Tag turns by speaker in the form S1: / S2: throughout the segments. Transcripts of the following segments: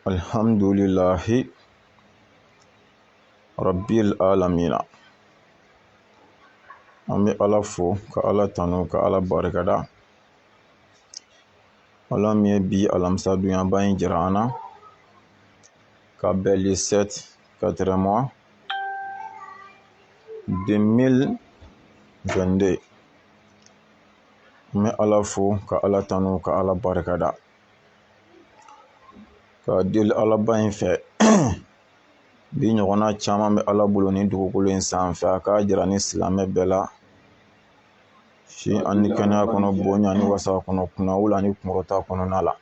S1: Alhamdulillahi Rabbil alamina. An bɛ Ala fo ka Ala tanu ka Ala barikada. Ala min ye bi alamisa dunyaba in jira an na ka bɛn le 7 mois 2022. An bɛ Ala fo ka Ala tanu ka Ala barikada. Ka deli Alaba in fɛ bi ɲɔgɔnna caman bɛ Ala bolo ni dugukolo in sanfɛ, a k'a jira ni silamɛ bɛɛ la si ani kɛnɛya kɔnɔ, bonya ni wasa kɔnɔ, kunnawula ni kunkɔrɔta kɔnɔna la.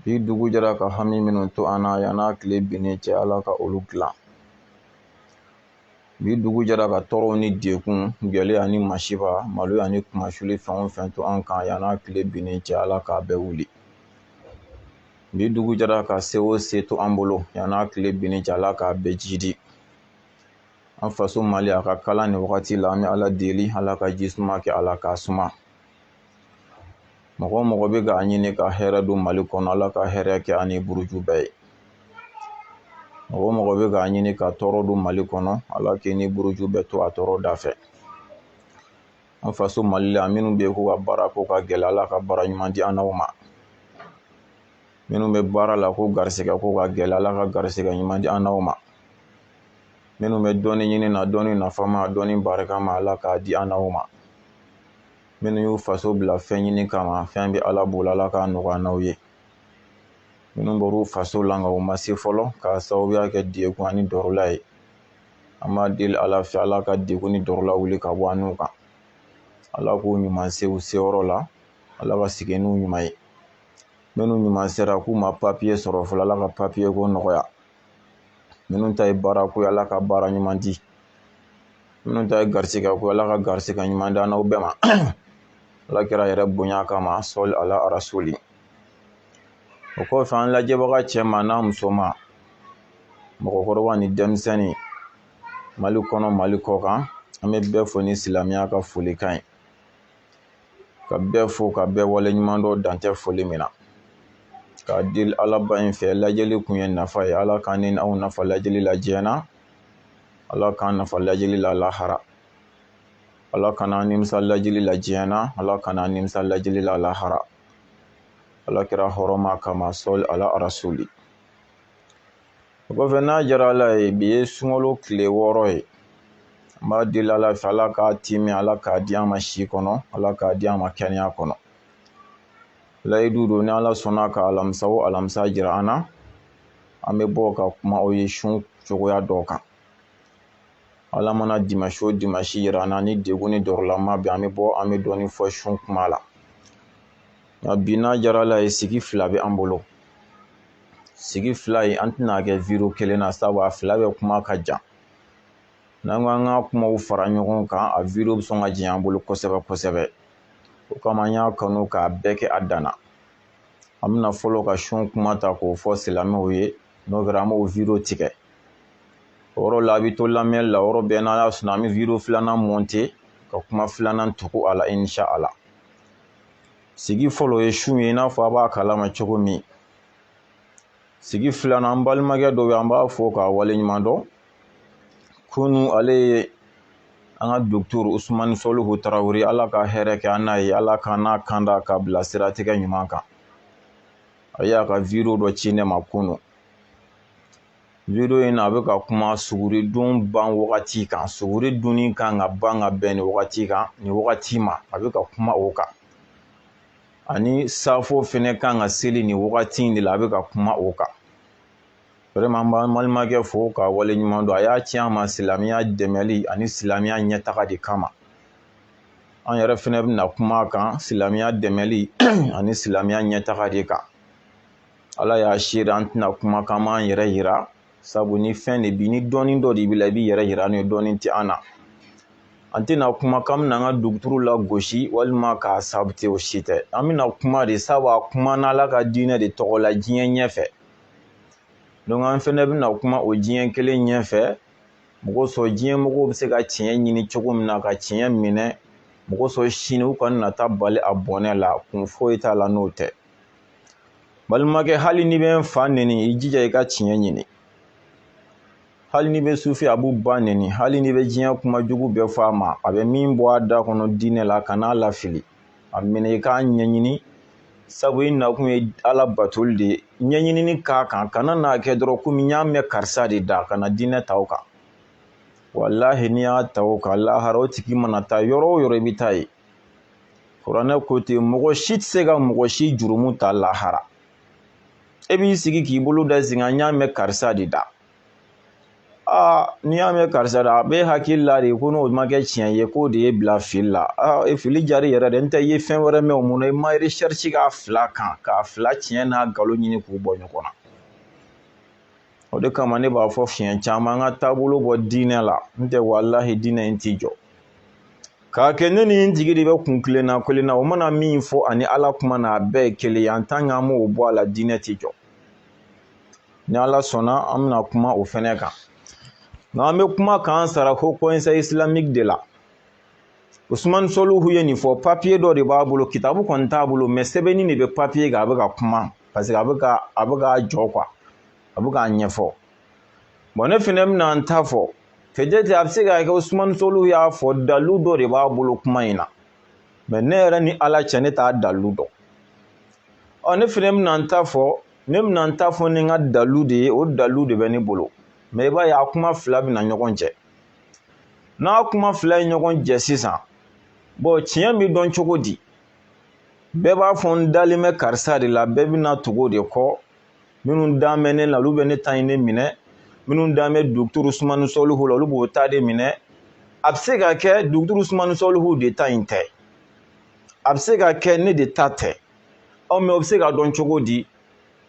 S1: Bi dugu jɛra ka hami minnu to an na yan'a tile binnen cɛ, Ala ka olu dilan. Bi dugu jɛra ka tɔɔrɔw ni dekun, gɛlɛya ni masiba, maloya ni kumasuli fɛn o fɛn to an kan yan'a tile binnen cɛ, Ala k'a bɛɛ wuli. Bi dugu jɛra ka se o se to an bolo yan'a tile binnen cɛ, Ala k'a bɛɛ jidi. An faso Mali a ka kalan ni wagati la, an bɛ Ala deli, Ala ka jisuma kɛ, Ala k'a suma. Mɔgɔ mɔgɔ bɛ k'a ɲini ka hɛrɛ don Mali kɔnɔ, Ala ka hɛrɛ kɛ ani buruju bɛɛ ye. Mɔgɔ mɔgɔ bɛ k'a ɲini ka tɔɔrɔ don Mali kɔnɔ, Ala k'i ni buruju bɛɛ to a tɔɔrɔ da fɛ. An faso Mali la minnu bɛ yen ko ka baara ko ka gɛlɛ, Ala ka baara ɲuman di an n'aw ma. Minnu bɛ baara la ko garisɛgɛ ko ka gɛlɛ, Ala ka garisɛgɛ ɲuman di an n'aw ma. Minnu bɛ dɔɔni ɲini na, dɔɔni nafama, dɔɔni barikama, Ala k'a di an n'aw ma. Minnu y'u faso bila fɛn ɲini kama, fɛn bɛ Ala bolo, Ala k'a nɔgɔya n'aw ye. Minnu bɔr'u faso la nka u ma se fɔlɔ, k'a sababuya kɛ dekun ani dɔrɔla ye. An b'a deli Ala fɛ, Ala ka dekun ni dɔrɔla wuli ka bɔ an n'u kan. Ala k'u ɲuman se u seyɔrɔ la, Ala ka sigi n'u ɲuman ye. Minnu ɲuman sera k'u ma papiye sɔrɔ fɔlɔ, Ala ka papiye ko nɔgɔya. Minnu ta ye baara ko ye, Ala ka baara ɲuman di. Minnu ta ye garisɛgɛ ko ye, Ala ka garisɛgɛ ɲuman di an n'aw bɛɛ ma. Ala kɛra yɛrɛ bonya kama, sɔli ala rasuli. O kɔfɛ an lajɛbaga cɛman n'a musoman, mɔgɔkɔrɔba ni denmisɛnnin, Mali kɔnɔ Mali kɔ kan, an bɛ bɛɛ fo ni silamɛya ka folikan ye. Ka bɛɛ fo ka bɛɛ waleɲuman dɔn dan tɛ foli min na. K'a deli Alaba in fɛ lajɛli kun ye nafa ye, Ala k'an ni aw nafa lajɛli la diɲɛ na, Ala k'an nafa lajɛli la lahara. Ala kan'an nimisa lajɛli la diɲɛ na, Ala kan'an nimisa lajɛli la lahara. Ala kɛra hɔrɔma kama, sɔli ala rasuli. O kɔfɛ n'a diyara Ala ye, bi ye sunkalo tile 6 ye. An b'a deli Ala fɛ, Ala k'a timi, Ala k'a di an ma si kɔnɔ, Ala k'a di an ma kɛnɛya kɔnɔ. Layidu don ni Ala sɔnna ka alamisa o alamisa jira an na, an bɛ bɔ ka kuma o ye sun cogoya dɔw kan. Ala mana dimanche o dimanche jira an na ni degun ni dɔrɔlama bɛ, an bɛ bɔ an bɛ dɔɔni fɔ sun kuma la. Nka bi n'a diyara Ala ye, sigi fila bɛ an bolo. Sigi fila ye an tɛna kɛ video kelen na, sabu a fila bɛ kuma ka jan. N'an ko an ka kumaw fara ɲɔgɔn kan, a video bɛ sɔn ka janya an bolo kosɛbɛ kosɛbɛ. O kama an y'a kanu k'a bɛɛ kɛ a dan na. An bɛna fɔlɔ ka sun kuma ta k'o fɔ silamɛw ye, n'o kɛra an b'o video tigɛ. O yɔrɔ la a bɛ to lamɛnli la, o yɔrɔ bɛɛ n'Ala sɔnna an bɛ video filanan monter ka kuma filanan tugu a la insha Allah. Sigi fɔlɔ ye sun ye, i n'a fɔ a b'a kalama cogo min. Sigi filanan an balimakɛ dɔ bɛ yen, an b'a fɔ k'a waleɲuman dɔn. Kunu ale ye an ka docteur Usumani Sɔlihu Tarawele, Ala ka hɛrɛ kɛ an n'a ye, Ala ka n'a kanda ka bila siratigɛ ɲuman kan. A y'a ka video dɔ ci ne ma kunu. Video in a bɛ ka kuma suguridun ban wagati kan. Suguri dunni kan ka ban ka bɛn ni wagati kan, ni wagati ma, a bɛ ka kuma o kan. Ani safo fɛnɛ kan ka seli ni wagati in de la, a bɛ ka kuma o kan. Vraiment an b'an balimakɛ fo k'a waleɲuman dɔn. A y'a ci an ma silamɛya dɛmɛli ani silamɛya ɲɛtaga de kama. An yɛrɛ fɛnɛ bɛna kuma a kan silamɛya dɛmɛli ani silamɛya ɲɛtaga de kan. Ala y'a seere an tɛna kuma kan b'an yɛrɛ yira, sabu ni fɛn de bi, ni dɔɔni dɔ de b'i la, i b'i yɛrɛ yira n'o ye, dɔɔni tɛ an na. An tɛna kuma kan bɛna an ka duguturu la gosi walima k'a sabute, o si tɛ. An bɛna kuma de, sabu a kuma n'Ala ka diinɛ de tɔgɔ la diɲɛ ɲɛfɛ. Donc an fɛnɛ bɛna kuma o diɲɛ kelen ɲɛfɛ. Mɔgɔ sɔrɔ diɲɛ mɔgɔw bɛ se ka tiɲɛ ɲini cogo min na, ka tiɲɛ minɛ. Mɔgɔ sɔrɔ sini u kana taa bali a bɔnɛ la, kun foyi t'a la n'o tɛ. balimakɛ hali ni bɛ n fa neni i jija i ka tiɲɛ ɲini hali ni bɛ sufi abu ba neni hali ni bɛ diɲɛ kuma jugu bɛɛ fɔ a ma a bɛ min bɔ a da kɔnɔ diinɛ la kan'a lafili a minɛ i k'a ɲɛɲini sabu i nakun ye ala batoli de ye ɲɛɲinini k'a kan kana n'a kɛ dɔrɔn komi n y'a mɛn karisa de da kana diinɛ ta o kan walahi n'i y'a ta o kan lahara o tigi mana taa yɔrɔ o yɔrɔ i bɛ taa ye kuranɛ ko ten mɔgɔ si tɛ se ka mɔgɔ si jurumu ta lahara e b'i sigi k'i bolo da sigi n y'a mɛn karisa de da n'i y'a mɛn karisa da a bɛ hakili la de ko n'o ma kɛ tiɲɛ ye k'o de ye bila fili la fili jari yɛrɛ dɛ n tɛ i ye fɛn wɛrɛ mɛn o mun na i ma recherche k'a fila kan k'a fila tiɲɛ n'a nkalon ɲini k'u bɔ ɲɔgɔn na o de kama ne b'a fɔ fiɲɛ caman an ka taabolo bɔ diinɛ la n tɛ walahi diinɛ in t'i jɔ k'a kɛ ne ni n jigi de bɛ kun kelenna o mana min fɔ ani ala kuma na a bɛɛ ye kelen ye en tant que an m'o bɔ a la diinɛ t'i jɔ ni ala sɔnna an bɛna kuma o fɛnɛ kan nka an bɛ kuma k'an sara ko conseil islamique de la Usman Soluhu ye nin fɔ papier dɔ de b'a bolo kitabu kɔni t'a bolo mais sɛbɛnni de bɛ papier kan a bɛ ka kuma parce que a bɛ k'a jɔ quoi a bɛ k'a ɲɛfɔ bon ne fɛnɛ bɛna n ta fɔ peut-être a bɛ se ka kɛ Usman Soluhu y'a fɔ dalu dɔ de b'a bolo kuma in na mais ne yɛrɛ ni ala cɛ ne t'a dalu dɔn ne fɛnɛ bɛna n ta fɔ ne bɛna n ta fɔ ni n ka dalu de ye o dalu de bɛ ne bolo mais i b'a ye a kuma fila bɛna ɲɔgɔn cɛ n'a kuma fila ye ɲɔgɔn cɛ sisan bon tiɲɛ bɛ dɔn cogo di bɛɛ b'a fɔ n dalen bɛ karisa de la bɛɛ bɛna tugu o de kɔ minnu dan bɛ ne la olu bɛ ne ta in de minɛ minnu dan bɛ docteur Usman Soluhu la olu b'o ta de minɛ a bɛ se ka kɛ docteur Usman Soluhu de ta in tɛ a bɛ se ka kɛ ne de ta tɛ mais o bɛ se ka dɔn cogo di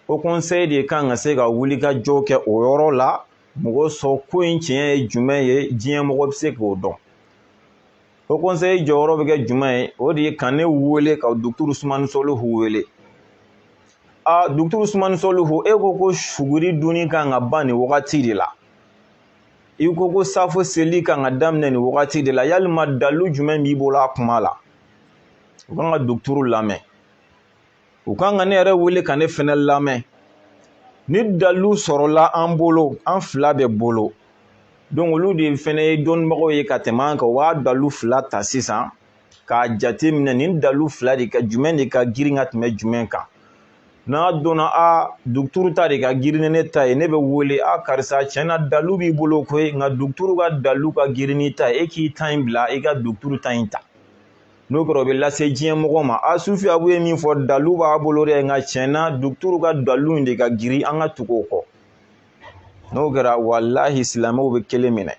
S1: o conseil de kan ka se ka wuli ka jɔ kɛ o yɔrɔ la mɔgɔ sɔn ko in tiɲɛ ye jumɛn ye diɲɛ mɔgɔ bɛ se k'o dɔn o conseil jɔyɔrɔ bɛ kɛ jumɛn ye o de ye ka ne wele ka docteur Usman Soluhu wele docteur Usman Soluhu e ko suguri dunni kan ka ban nin wagati de la i ko safo seli kan ka daminɛ nin wagati de la yalima dalu jumɛn b'i bolo a kuma la u kan ka docteur lamɛn u kan ka ne yɛrɛ wele ka ne fɛnɛ lamɛn ni dalu sɔrɔla an bolo an fila bɛ bolo donc olu de fɛnɛ ye dɔnnibagaw ye ka tɛmɛ an kan u b'a dalu fila ta sisan k'a jate minɛ nin dalu fila de ka jumɛn de ka girin ka tɛmɛ jumɛn kan n'a dɔnna docteur ta de ka girin ni ne ta ye ne bɛ wele karisa tiɲɛna dalu b'i bolo koyi nka docteur ka dalu ka girin ni ta ye e k'i ta in bila i ka docteur ta in ta n'o kɛra o bɛ lase diɲɛ mɔgɔ ma sufi abu ye min fɔ dalu b'a bolo dɛ nka tiɲɛna docteur ka dalu in de ka girin an ka tugu o kɔ n'o kɛra walahi silamɛw bɛ kelen minɛ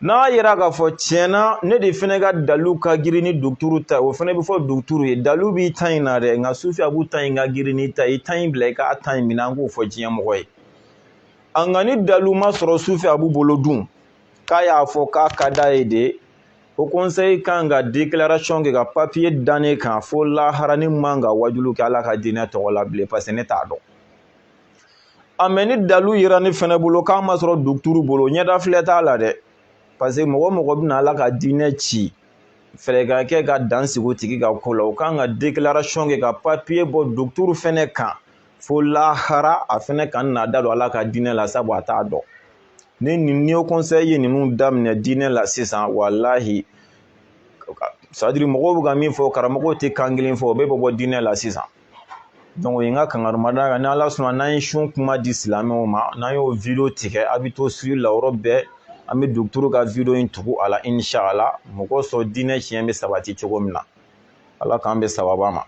S1: n'a yera k'a fɔ tiɲɛna ne de fɛnɛ ka dalu ka girin ni docteur ta o fɛnɛ bɛ fɔ docteur ye dalu b'i ta in na dɛ nka sufi abu ta in ka girin ni ta i ta in bila i k'a ta in minɛ an k'o fɔ diɲɛ mɔgɔ ye nka ni dalu ma sɔrɔ sufi abu bolo dun k'a y'a fɔ k'a ka d'a ye de o conseil kan ka déclaration kɛ ka papier da ne kan fo lahara ni man ka wajulu kɛ ala ka diinɛ tɔgɔ la bilen parce que ne t'a dɔn mais ni dalu yera ne fɛnɛ bolo k'a ma sɔrɔ docteur bolo ɲɛda filɛ t'a la dɛ parce que mɔgɔ mɔgɔ bɛna ala ka diinɛ ci fɛrɛ ka kɛ ka dan sigi o tigi ka ko la o kan ka déclaration kɛ ka papier bɔ docteur fɛnɛ kan fo lahara a fɛnɛ kan n'a da don ala ka diinɛ la sabu a t'a dɔn ni o conseil ye ninnu daminɛ diinɛ la sisan walahi c'est à dire mɔgɔw bɛ ka min fɔ karamɔgɔw tɛ kan kelen fɔ o bɛɛ bɛ bɔ diinɛ la sisan donc o ye n ka kangarumada kan ni ala sɔnna n'an ye sun kuma di silamɛw ma n'an y'o video tigɛ a bɛ to suivre la yɔrɔ bɛɛ an bɛ docteur ka video in tugu a la inshallah mɔgɔ sɔn diinɛ tiɲɛ bɛ sabati cogo min na ala k'an bɛ sababa ma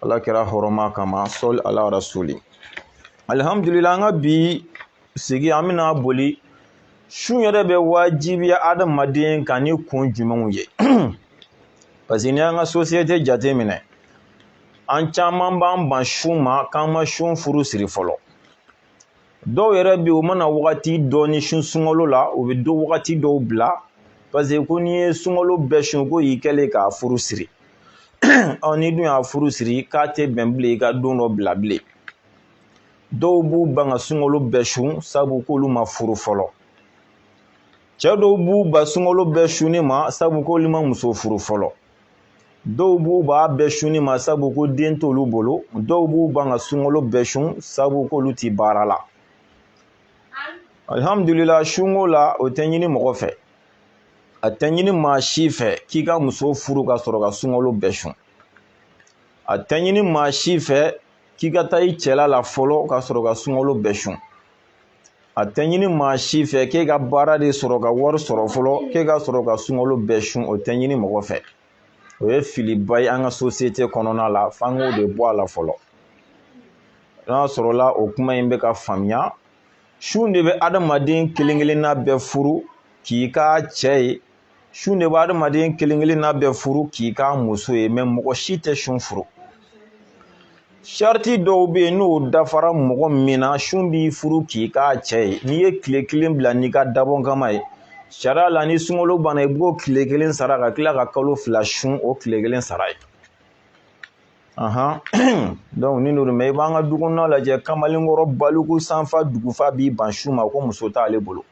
S1: ala kɛra hɔrɔma kama sɔli ala rasuli alhamdulillah an ka bi sigi an bɛna boli su yɛrɛ bɛ wajibiya adamaden kan ni kun jumɛnw ye parce que ni an ka société jate minɛ an caman b'an ban su ma k'an ma su furu siri fɔlɔ dɔw yɛrɛ bɛ u mana wagati dɔ ni su sunkalo la u bɛ do wagati dɔw bila parce que ko n'i ye sunkalo bɛɛ sun ko y'i kɛlen k'a furu siri ni dun y'a furu siri k'a tɛ bɛn bilen i ka don dɔ bila bilen dɔw b'u ban ka sunkalo bɛɛ sun sabu k'olu ma furu fɔlɔ cɛ dɔw b'u ban sunkalo bɛɛ sunni ma sabu k'olu ma muso furu fɔlɔ dɔw b'u b'a bɛɛ sun ni ma sabu ko den t'olu bolo, dɔw b'u ban ka sunkalo bɛɛ sun sabu k'olu ti baara la. Alhamdulillah, sunko la o tɛ ɲini mɔgɔ fɛ, a tɛ ɲini maa si fɛ k'i ka muso furu ka sɔrɔ ka sunkalo bɛɛ sun, a tɛ ɲini maa si fɛ k'i ka taa i cɛla la fɔlɔ ka sɔrɔ ka sunkalo bɛɛ sun, a tɛ ɲini maa si fɛ k'e ka baara de sɔrɔ ka wari sɔrɔ fɔlɔ k'e ka sɔrɔ ka sunkalo bɛɛ sun, o tɛ ɲini mɔgɔ fɛ. O ye filiba ye an ka société kɔnɔna la, f'an k'o de bɔ a la fɔlɔ. N'a sɔrɔla o kuma in bɛ ka faamuya, sun de bɛ adamaden kelen-kelenna bɛɛ furu k'i ka cɛ ye, sun de bɛ adamaden kelen-kelenna bɛɛ furu k'i ka muso ye, mais mɔgɔ si tɛ sun furu. Sariti dɔw bɛ yen n'o dafara mɔgɔ min na, sun b'i furu k'i ka cɛ ye. N'i ye tile kelen bila n'i ka dabɔ kama ye, sariya la ni sunkalo banna i b'o tile kelen sara ka tila ka kalo 2 sun o tile kelen sara ye. Donc ni n'o mɛ i b'an ka du kɔnɔna lajɛ, kamalenkɔrɔ Baliku Sanfa Dugufa b'i ban su ma ko muso t'ale bolo,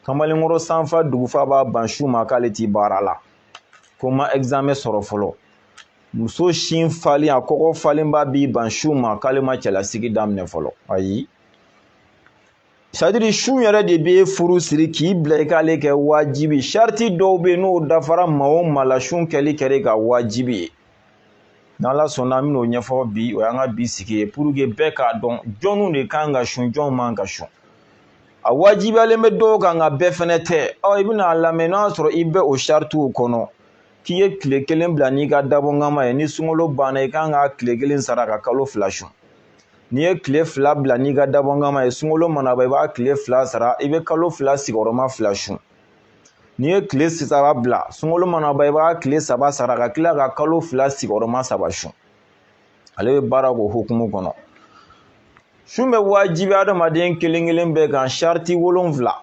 S1: kamalenkɔrɔ Sanfa Dugufa b'a ban su ma k'ale ti baara la, ko ma examen sɔrɔ fɔlɔ. Muso sin falen, a kɔkɔ falenba b'i ban su ma k'ale ma cɛlasigi daminɛ fɔlɔ. Ayi, c'est-à-dire sun yɛrɛ de b'e furu siri k'i bila i k'ale kɛ wajibi. Sariti dɔw bɛ yen n'o dafara maa o maa la, sun kɛli kɛra ka wajibi ye. N'Ala sɔnna an bɛn'o ɲɛfɔ bi, o y'an ka bi sigi ye pour que bɛɛ k'a dɔn jɔnniw de kan ka sun, jɔnw man ka sun. A wajibiyalen bɛ dɔw kan nka bɛɛ fɛnɛ tɛ. I bɛna a lamɛn n'o y'a sɔrɔ i bɛ o saritiw kɔnɔ, k'i ye tile kelen bila n'i ka dabɔnkama ye, ni sunkalo banna i kan ka tile kelen sara ka kalo 2 sun. N'i ye tile 2 bila n'i ka dabɔnkama ye, sunkalo mana ban i b'a tile 2 sara, i bɛ kalo 2 sigiyɔrɔma 2 sun. N'i ye tile 3 bila, sunkalo mana ban i b'a tile 3 sara ka tila ka kalo 2 sigiyɔrɔma 3 sun. Ale bɛ baara k'o hukumu kɔnɔ. Sun bɛ wajibi adamaden kelen-kelen bɛɛ kan sariti 7.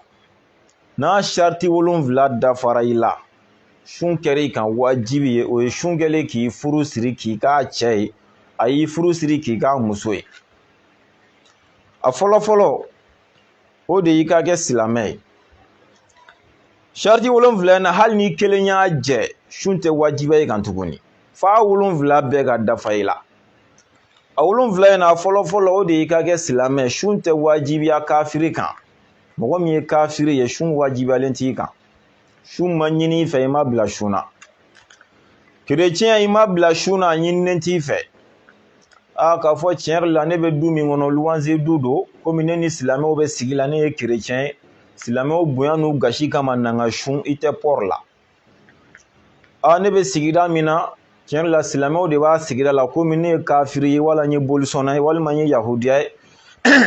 S1: N'a sariti 7 dafara i la, sun kɛra i kan wajibi ye, o ye sun kɛlen k'i furu siri k'i k'a cɛ ye, a y'i furu siri k'i k'a muso ye. A fɔlɔ-fɔlɔ o de y'i ka kɛ silamɛ ye. Sariti 7 in na hali ni kelen y'a jɛ, sun tɛ wajibiya i kan tuguni, f'a 7 bɛɛ ka dafa i la. A 7 in na fɔlɔ-fɔlɔ o de y'i ka kɛ silamɛ, sun tɛ wajibiya kafiri kan. Mɔgɔ min ye kafiri ye, sun wajibiyalen t'i kan. Sun ma ɲini i fɛ, i ma bila sun na. Kerecɛn, i ma bila sun na, a ɲininen t'i fɛ. K'a fɔ tiɲɛ yɛrɛ la ne bɛ du min kɔnɔ luwanse du don, komi ne ni silamɛw bɛ sigi la, ne ye kerecɛn ye, silamɛw bonya n'u gasi kama na n ka sun, i tɛ pɔri la. Ne bɛ sigida min na, tiɲɛ yɛrɛ la silamɛw de b'a sigida la, komi ne ye kafiri ye, wala n ye bolisɔnna ye, walima n ye yahudiya ye,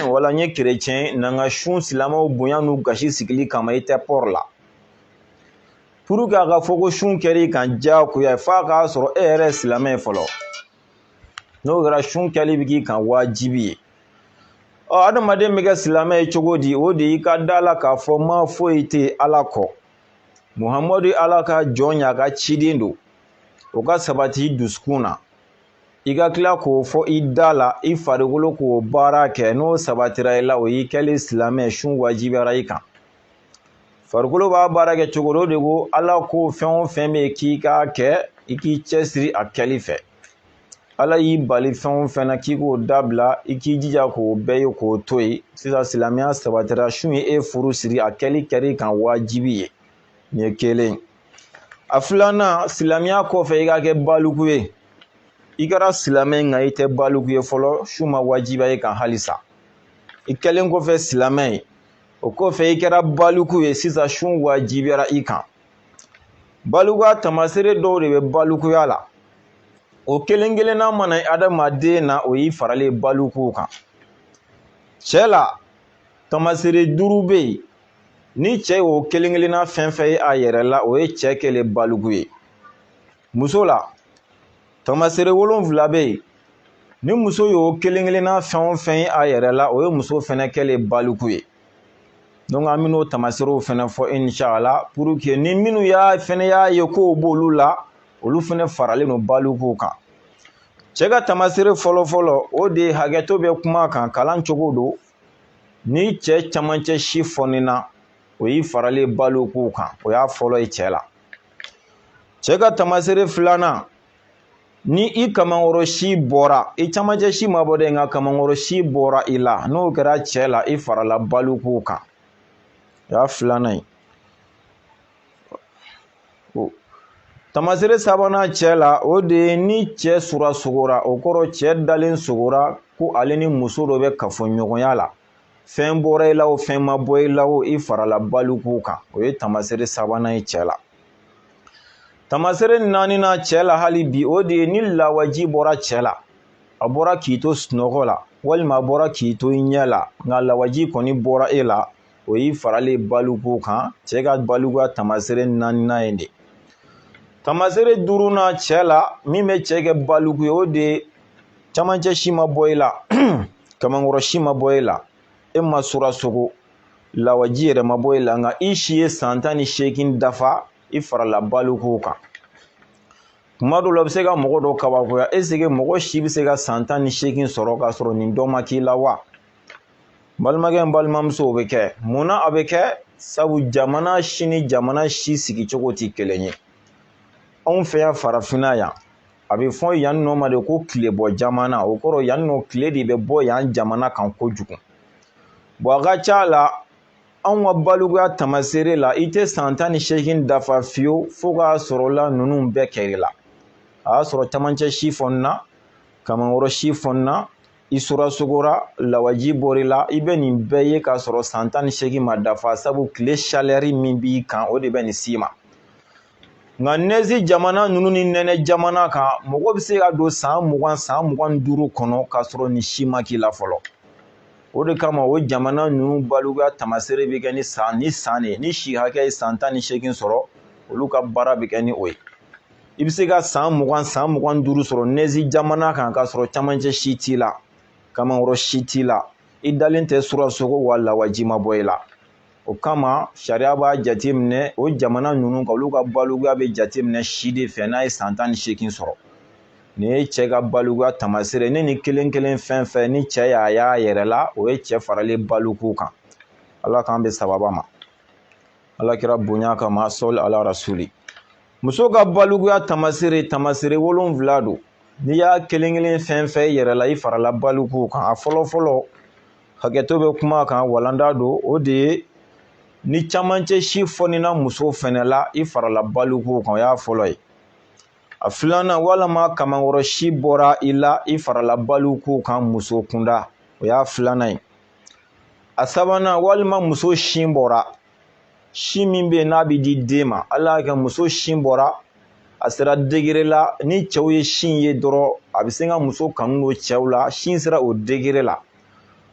S1: wala n ye kerecɛn ye, na n ka sun silamɛw bonya n'u gasi sigili kama i tɛ pɔri la. Pour que a ka fɔ ko sun kɛra i kan diyagoya f'a k'a sɔrɔ e yɛrɛ ye silamɛ ye fɔlɔ. N'o kɛra sun kɛli bɛ k'i kan wajibi ye. Adamaden bɛ kɛ silamɛ ye cogo di? O de y'i ka da la k'a fɔ ma foyi tɛ Ala kɔ. Muhamadu ye Ala ka jɔn ye, a ka ciden don. O ka sabati i dusukun na. I ka tila k'o fɔ i da la, i farikolo k'o baara kɛ. N'o sabatira i la, o y'i kɛlen silamɛ, sun wajibiyara i kan. Farikolo b'a baara kɛ cogo o de ko Ala ko fɛn o fɛn bɛ k'i k'a kɛ, i k'i cɛsiri a kɛli fɛ. Ala y'i bali fɛn o fɛn na k'i k'o dabila, i k'i jija k'o bɛɛ ye k'o to yen. Sisan silamɛya sabatira, sun ye e furu siri, a kɛli kɛr'i kan wajibi ye. Nin ye kelen. A filanan, silamɛya kɔfɛ i ka kɛ baliku ye. I kɛra silamɛ nka i tɛ baliku ye fɔlɔ, sun ma wajibiya i kan halisa. I kɛlen kɔfɛ silamɛ ye, o kɔfɛ i kɛra baliku ye, sisan sun wajibiyara i kan. Balikuya tamasere dɔw de bɛ balikuya la. O kelen-kelenna mana adamaden na, o y'i faralen balikuw kan. Cɛ la, tamasere 5 bɛ yen. Ni cɛ y'o kelen-kelenna fɛn fɛn ye a yɛrɛ la, o ye cɛ kɛlen baliku ye. Muso la, tamasere 7 bɛ yen. Ni muso y'o kelen-kelenna fɛn o fɛn ye a yɛrɛ la, o ye muso fɛnɛ kɛlen baliku ye. Donc an bɛn'o tamaserew fɛnɛ fɔ inshallah pour que ni minnu fɛnɛ y'a ye k'o b'olu la, olu fɛnɛ faralen don balikuw kan. Cɛ ka tamasere fɔlɔ-fɔlɔ, o de ye hakɛto bɛ kuma kan, kalan cogo don. Ni cɛ camancɛ si fɔnina, o y'i faralen balikuw kan, o y'a fɔlɔ ye cɛ la. Cɛ ka tamasere filanan, ni i kamankɔrɔ si bɔra i camancɛ si ma bɔ dɛ nka kamankɔrɔ si bɔra i la n'o kɛra cɛ la i farala balokow kan o y'a filanan ye. Tamasere sabanan cɛ la o de ye ni cɛ surasogora o kɔrɔ cɛ dalen sogora ko ale ni muso dɔ bɛ kafoɲɔgɔnya la fɛn bɔra i la o fɛn ma bɔ i la o i farala balokow kan o ye tamasere sabanan ye cɛ la. Tamasere naaninan cɛ la hali bi o de ye ni lawaji bɔra cɛ la a bɔra k'i to sunɔgɔ la walima a bɔra k'i to i ɲɛ la nka lawaji kɔni bɔra e la o y'i faralen balokow kan cɛ ka balokoya tamasere naaninan ye de. Tamasere duurunan cɛ la min bɛ cɛ kɛ baloko ye o de ye camancɛ si ma bɔ i la kamankɔrɔ si ma bɔ i la e ma surasogo lawaji yɛrɛ ma bɔ i la nka i si ye san 18 dafa i farala balokow kan. Kuma dɔw la a bɛ se ka mɔgɔ dɔ kabakoya eseke mɔgɔ si bɛ se ka san 18 sɔrɔ k'a sɔrɔ nin dɔ ma k'i la wa? Balimakɛ n balimamuso o bɛ kɛ munna a bɛ kɛ sabu jamana si ni jamana si sigicogo tɛ kelen ye. Anw fɛ yan farafinna yan a bɛ fɔ yan nɔ ma de ko tilebɔ jamana o kɔrɔ yan nɔ tile de bɛ bɔ yan jamana kan kojugu. Bon a ka ca la anw ka balokoya tamasere la i tɛ san 18 dafa fiyewu fo k'a sɔrɔ la ninnu bɛɛ kɛr'i la. A y'a sɔrɔ camancɛ si fɔnina kamankɔrɔ si fɔnina i surasogora lawaji bɔr'i la i bɛ nin bɛɛ ye k'a sɔrɔ san 18 ma dafa sabu tile chaleur min b'i kan o de bɛ nin s'i ma. Nka nɛzi jamana ninnu ni nɛnɛ jamana kan mɔgɔ bɛ se ka don san 20 san 25 kɔnɔ k'a sɔrɔ ni si ma k'i la fɔlɔ. O de kama o jamana ninnu balokoya tamasere bɛ kɛ ni san de ni si hakɛ ye san 18 sɔrɔ olu ka baara bɛ kɛ ni o ye. I bɛ se ka san 20 san 25 sɔrɔ nɛzi jamana kan k'a sɔrɔ camancɛ si t'i la kamankɔrɔ si t'i la i dalen tɛ surasogo wa lawaji ma bɔ i la. O kama sariya b'a jate minɛ o jamana ninnu kan olu ka balokoya bɛ jate minɛ si de fɛ n'a ye san 18 sɔrɔ. Nin ye cɛ ka balokoya tamasere ni nin kelen kelen fɛn fɛn ni cɛ y'a yɛrɛ la o ye cɛ faralen balokow kan. Ala k'an bɛ sababa ma. Ala kira bonya kama sɔli ala rasuli. Muso ka balokoya tamasere 7 don. N'i y'a kelen kelen fɛn fɛn yɛrɛ la i farala balokow kan a fɔlɔ fɔlɔ hakɛto bɛ kuma kan walanda don o de ye ni camancɛ si fɔnina muso fɛnɛ la i farala balokow kan o y'a fɔlɔ ye. A filanan walama kamankɔrɔ si bɔra i la i farala balokow kan muso kunda o y'a filanan ye. A sabanan walima muso sin bɔra si min bɛ yen n'a bɛ di den ma ala y'a kɛ muso sin bɔra a sera degré la ni cɛw ye sin ye dɔrɔn a bɛ se ka muso kanu don cɛw la sin sera o degré la.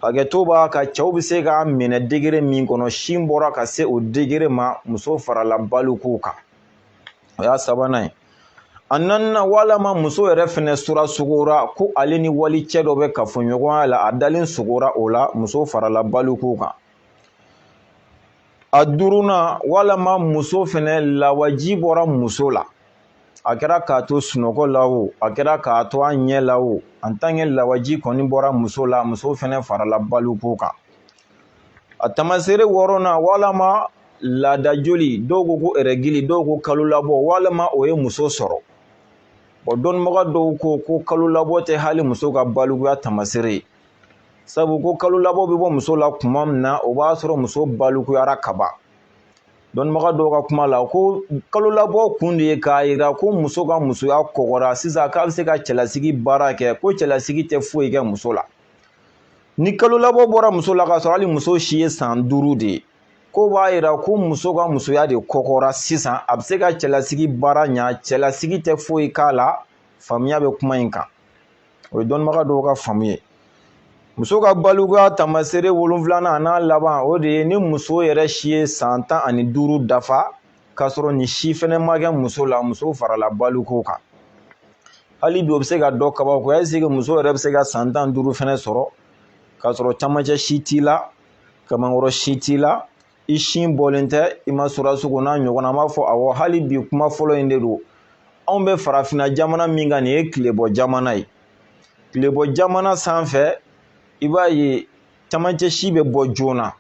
S1: Hakɛto b'a ka cɛw bɛ se k'a minɛ degré min kɔnɔ sin bɔra ka se o degré ma muso farala balokow kan o y'a sabanan ye. A naaninan walama muso yɛrɛ fɛnɛ surasogora ko ale ni wali cɛ dɔ bɛ kafoɲɔgɔnya la a dalen sogora o la muso farala balokow kan. A duurunan walama muso fɛnɛ lawaji bɔra muso la a kɛra k'a to sunɔgɔ la o a kɛra k'a to a ɲɛ la o en tant que lawaji kɔni bɔra muso la muso fɛnɛ farala balokow kan. A tamasere 6nan walama laada joli dɔw ko règle dɔw ko kalo labɔ walama o ye muso sɔrɔ. Dɔnnibaga dɔw ko kalo labɔ tɛ hali muso ka balokoya tamasere ye sabu ko kalo labɔ bɛ bɔ muso la tuma min na o b'a sɔrɔ muso balokoyara ka ban. Dɔnnibaga dɔw ka kuma la ko kalo labɔ kun de ye k'a jira ko muso ka musoya kɔgɔra sisan k'a bɛ se ka cɛlasigi baara kɛ ko cɛlasigi tɛ foyi kɛ muso la. Ni kalo labɔ bɔra muso la k'a sɔrɔ hali muso si ye san 5 de ye ko b'a jira ko muso ka musoya de kɔgɔra sisan a bɛ se ka cɛlasigi baara ɲa cɛlasigi tɛ foyi k'a la faamuya bɛ kuma in kan o ye dɔnnibaga dɔw ka faamu ye. Muso ka balokoya tamasere 7nan a n'a laban o de ye ni muso yɛrɛ si ye san 15 dafa k'a sɔrɔ ni si fɛnɛ ma kɛ muso la muso farala balokow kan. Hali bi o bɛ se ka dɔ kabakoya est-ce que muso yɛrɛ bɛ se ka san 15 fɛnɛ sɔrɔ k'a sɔrɔ camancɛ si t'i la kamankɔrɔ si t'i la i sin bɔlen tɛ i ma surasogo n'a ɲɔgɔnna an b'a fɔ awɔ hali bi kuma fɔlɔ in de don. Anw bɛ farafinna jamana min kan nin ye tilebɔ jamana ye. Tilebɔ jamana sanfɛ i b'a ye camancɛ si bɛ bɔ joona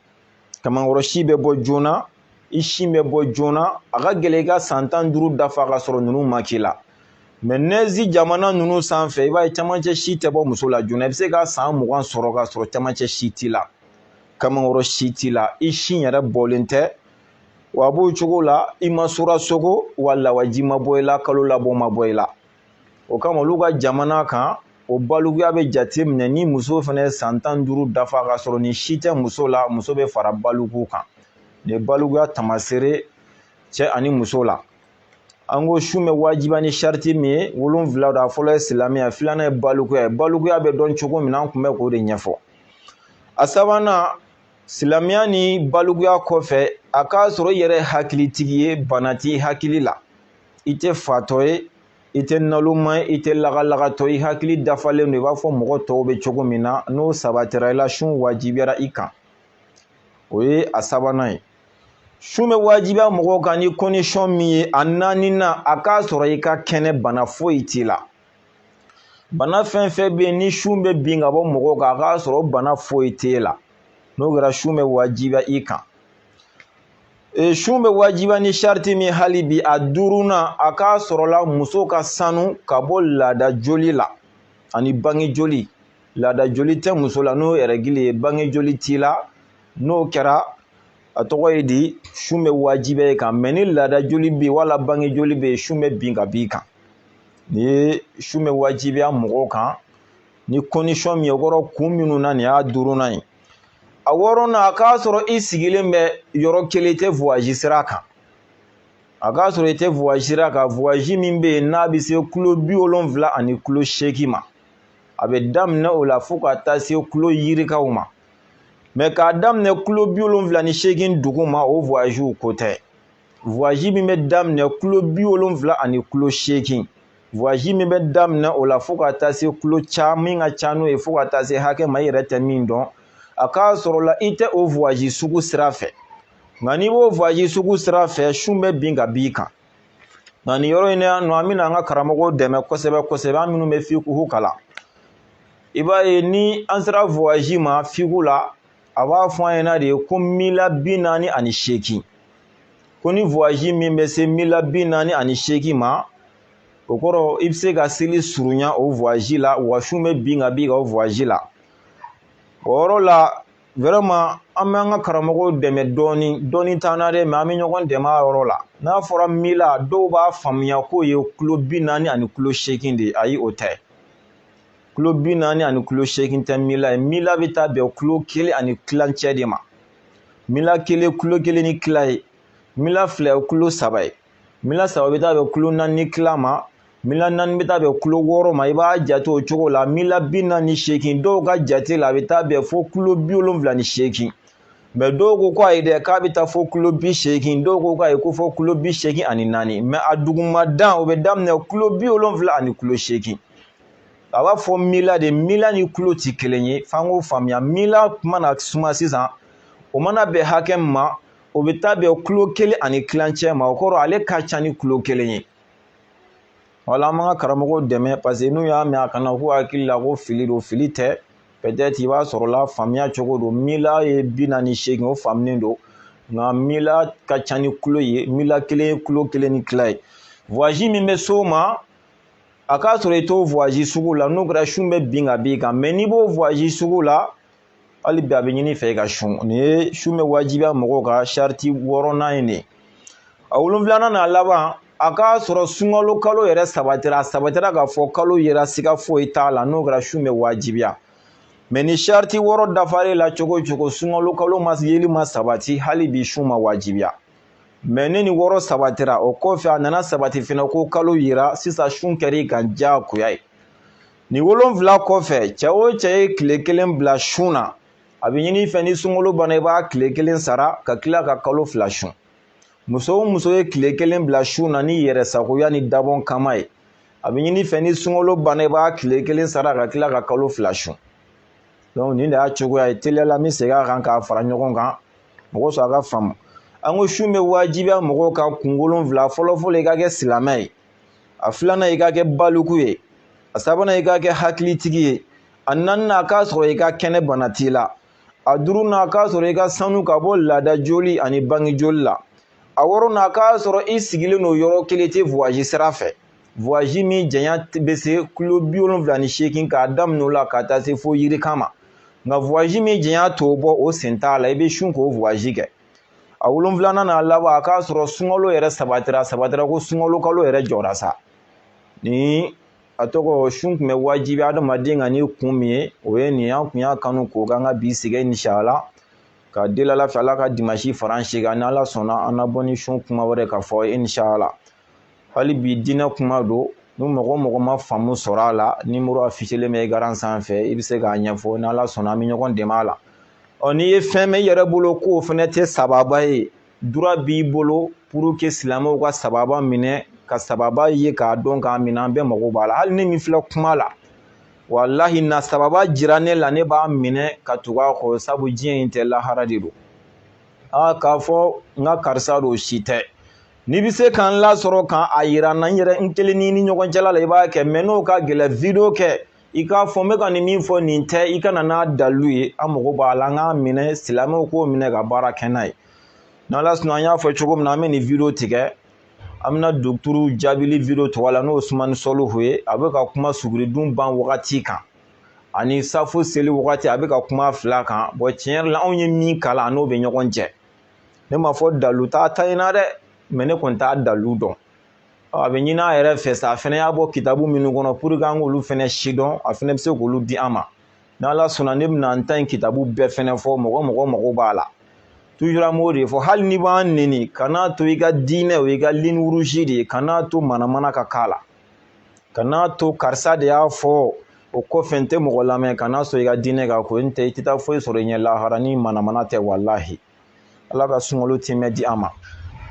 S1: kamankɔrɔ si bɛ bɔ joona i sin bɛ bɔ joona a ka gɛlɛn i ka san 15 dafa ka sɔrɔ ninnu ma k'i la. mais nezi jamana nunu sanfɛ i b'a ye camancɛ si tɛ bɔ muso la joona i bɛ se ka san 20 sɔrɔ ka sɔrɔ camancɛ si t'i la kamankɔrɔ si t'i la i si yɛrɛ bɔlen tɛ wa b'o cogo la i ma sora sogo wa lawaji ma bɔ i la kalo labɔ ma bɔ i la o kama olu ka jamana kan o balukuya bɛ jate minɛ ni muso fana ye san 15 dafa ka sɔrɔ ni si tɛ muso la muso bɛ fara baluku kan ni balukuya tamasere cɛ ani muso la an ko su bɛ wajiba ni sariti min ye 7 da fɔlɔ ye silamɛya filanan ye balukuya ye balukuya bɛ dɔn cogo min na an tun bɛ k'o de ɲɛfɔ a sabanan silamɛya ni balukuya kɔfɛ a k'a sɔrɔ i yɛrɛ hakilitigi ye bana t'i hakili la i tɛ fatɔ ye i tɛ naloma ye i tɛ lagalagatɔ i hakili dafalen don i b'a fɔ mɔgɔ tɔw bɛ cogo min na n'o sabatira i la sun wajibiyara i kan o ye a sabanan ye sun bɛ wajibiya mɔgɔw kan ni condition min ye a naaninan a k'a sɔrɔ i ka kɛnɛ bana foyi t'i la bana fɛn fɛn bɛ yen ni sun bɛ bin ka bɔ mɔgɔw kan a k'a sɔrɔ bana foyi t'e la n'o kɛra sun bɛ wajibiya i kan sun bɛ wajibiya ni sariti min hali bi a 5nan a k'a sɔrɔla muso ka sanu ka bɔ laada joli la ani bange joli laada joli tɛ muso la n'o yɛrɛgili ye bange joli t'i la n'o kɛra a tɔgɔ ye di sun bɛ wajibiya i kan mɛ ni laada joli bɛ yen wala bange joli bɛ yen sun bɛ bin ka b'i kan ni ye sun bɛ wajibiya mɔgɔw kan ni condition min ye o kɔrɔ kun minnu na nin y'a 5nan ye a 6nan a k'a sɔrɔ i sigilen bɛ yɔrɔ kelen i tɛ voyage sira kan a k'a sɔrɔ i tɛ voyage sira kan voyage min bɛ yen n'a bɛ se kilo 70 ani kilo 8 ma a bɛ daminɛ o la fo ka taa se kilo yirikaw ma mais k'a daminɛ kilo 78 dugu ma o voyage ko tɛ voyage min bɛ daminɛ kilo 70 ani kilo 8 voyage min bɛ daminɛ o la fo ka taa se kilo caman ka ca n'o ye fo ka taa se hakɛ ma i yɛrɛ tɛ min dɔn a k'a sɔrɔ la i tɛ o voyage sugu sira fɛ nka n'i b'o voyage sugu sira fɛ sun bɛ bin ka b'i kan nka nin yɔrɔ in na yan nɔ an bɛna an ka karamɔgɔw dɛmɛ kosɛbɛ kosɛbɛ an minnu bɛ fiqhu kalan i b'a ye ni an sera voyage ma fiqhu la a b'a fɔ an ɲɛna de ko 48 ko ni voyage min bɛ se 48 ma o kɔrɔ i bɛ se ka seli surunya o voyage la wa sun bɛ bin ka b'i kan o voyage la o yɔrɔ la vraiment an bɛ an ka karamɔgɔw dɛmɛ dɔɔni t'an na dɛ mais an bɛ ɲɔgɔn dɛmɛ a yɔrɔ la n'a fɔra mila dɔw b'a faamuya k'o ye kilo 40 ani kilo 8 de ye ayi o tɛ kilo 40 ani kilo 8 tɛ mila ye mila bɛ taa bɛn kilo 1 ani kilancɛ de ma mila 1 kilo 1 ni tila ye mila 2 ye kilo 3 ye mila 3 bɛ taa bɛn kilo 4 ni tila ma mila 4 bɛ taa bɛn kilo 6 ma i b'a jate o cogo la mila 48 dɔw ka jate la a bɛ taa bɛn fo kilo 78 mais dɔw ko ko ayi dɛ k'a bɛ taa fo kilo 80 dɔw ko ayi ko fo kilo 84 mais a dugumadan o bɛ daminɛ kilo 70 ani kilo 8 a b'a fɔ mila de mila ni kilo tɛ kelen ye f'an k'o faamuya mila mana suma sisan o mana bɛn hakɛ min ma o bɛ taa bɛn kilo 1 ani kilancɛ ma o kɔrɔ ale ka ca ni kilo 1 ye wala an b'an ka karamɔgɔw dɛmɛ parce que n'u y'a mɛn a kana k'u hakili la ko fili don fili tɛ peut-être i b'a sɔrɔ la faamuya cogo don mila ye 48 o faamunen don nka mila ka ca ni kilo ye mila 1 ye kilo 1 ni tila ye voyage min bɛ s'o ma a k'a sɔrɔ i t'o voyage sugu la n'o kɛra sun bɛ bin ka b'i kan mais n'i b'o voyage sugu la hali bi a bɛ ɲini fɛ i ka sun nin ye sun bɛ wajibiya mɔgɔw ka sariti 6nan ye nin a 7nan n'a laban a k'a sɔrɔ sunkalo kalo yɛrɛ sabatira a sabatira k'a fɔ kalo yera siga foyi t'a la n'o kɛra sun bɛ wajibiya mais ni sariti 6 dafalen la cogo o cogo sunkalo kalo ma yeli ma sabati hali bi sun ma wajibiya mais ni 6 sabatira o kɔfɛ a nana sabati fana ko kalo yera sisan sun kɛr'i kan diyagoya ye ni 7 kɔfɛ cɛ o cɛ ye tile 1 bila sun na a bɛ ɲini fɛ ni sunkalo banna i b'a tile 1 sara ka tila ka kalo 2 sun muso o muso ye tile 1 bila sun na ni yɛrɛsagoya ni dabɔn kama ye a bɛ ɲini fɛ ni sunkalo banna i b'a tile 1 sara ka tila ka kalo 2 sun donc nin de y'a cogoya ye teliyala n bɛ segin a kan k'a fara ɲɔgɔn kan mɔgɔ sɔrɔ a ka faamu an ko sun bɛ wajibiya mɔgɔw kan kun 7 fɔlɔfɔlɔ i ka kɛ silamɛ ye a 2nan i ka kɛ baluku ye a 3nan i ka kɛ hakilitigi ye a 4nan a k'a sɔrɔ i ka kɛnɛ bana t'i la a 5nan a k'a sɔrɔ i ka sanu ka bɔ laada joli ani bange joli la a 6nan a k'a sɔrɔ i sigilen don yɔrɔ kelen i tɛ voyage sira fɛ voyage min janya bɛ se kilo 78 k'a daminɛ o la ka taa se fo yirikama nka voyage min janya t'o bɔ o sen t'a la i bɛ sun k'o voyage kɛ a 7nan n'a laban a k'a sɔrɔ sunkalo yɛrɛ sabatira ko sunkalo kalo yɛrɛ jɔra sa ni a tɔgɔ sun tun bɛ wajibi adamaden ka ni kun min ye o ye nin an kun y'a kanu k'o kan ka bi sigi inshallah ka deli Ala fɛ Ala ka dimanche fara an si kan ni Ala sɔnna an na bɔ ni sun kuma wɛrɛ ka fɔ inshallah hali bi diinɛ kuma don ni mɔgɔ ma faamu sɔrɔ a la numéro affichelen bɛ écran sanfɛ i bɛ se k'a ɲɛfɔ ni Ala sɔnna an bɛ ɲɔgɔn dɛmɛ a la n'i ye fɛn mɛn i yɛrɛ bolo k'o fɛnɛ tɛ sababa ye droit b'i bolo pour que silamɛw ka sababa minɛ ka sababa ye k'a dɔn k'a minɛ an bɛɛ mago b'a la hali ne min filɛ kuma la wallahi na sababa jira ne la ne b'a minɛ ka tugu a kɔ sabu diɲɛ in tɛ lahara de don k'a fɔ n ka karisa don si tɛ n'i bɛ se k'an lasɔrɔ k'a yira n na n yɛrɛ n kelen ni ɲɔgɔn cɛla la i b'a kɛ mɛ n'o ka gɛlɛn video kɛ i k'a fɔ n bɛ ka nin min fɔ nin tɛ i kana n'a dalu ye an mago b'a la an k'a minɛ silamɛw k'o minɛ ka baara kɛ n'a ye n'Ala sɔnna an y'a fɔ cogo min na an bɛ nin video tigɛ an bɛna docteur jaabili video tɔgɔ la n'o ye Sumani Sɔlihu ye a bɛ ka kuma suguridun ban wagati kan ani safo seli wagati a bɛ ka kuma fila kan bon tiɲɛ yɛrɛ la anw ye min kalan n'o bɛ ɲɔgɔn cɛ ne ma fɔ dalu t'a ta in na dɛ mais ne kɔni t'a dalu dɔn a bɛ ɲini a yɛrɛ fɛ sa a fana y'a bɔ kitabu minnu kɔnɔ pour que an k'olu fana si dɔn a fana bɛ se k'olu di an ma n'Ala sɔnna ne bɛna n ta in kitabu bɛɛ fana fɔ mɔgɔ mago b'a la toujours an b'o de fɔ hali n'i b'an neni kan'a to i ka diinɛ o i ka ligne rouge de ye kan'a to manamana ka k'a la kan'a to karisa de y'a fɔ o kɔfɛ n tɛ mɔgɔ lamɛn kan'a sɔrɔ i ka diinɛ kan ko n tɛ i tɛ taa foyi sɔrɔ i ɲɛ lahara ni manamana tɛ wallahi Ala ka sunkalo timɛ di an ma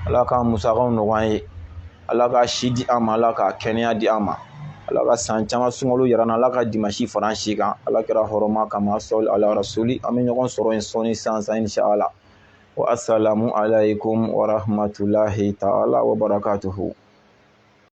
S1: Ala ka musakaw nɔgɔya an ye Ala ka si di an ma Ala ka kɛnɛya di an ma Ala ka san caman sunkalo yira an na Ala ka dimanche fara an si kan Ala kɛra hɔrɔma kama sɔli ala rasuli an bɛ ɲɔgɔn sɔrɔ yen sɔni sisan inshallah wa assalamu alaikum wa rahmatullahi ta'ala wa barakatuhu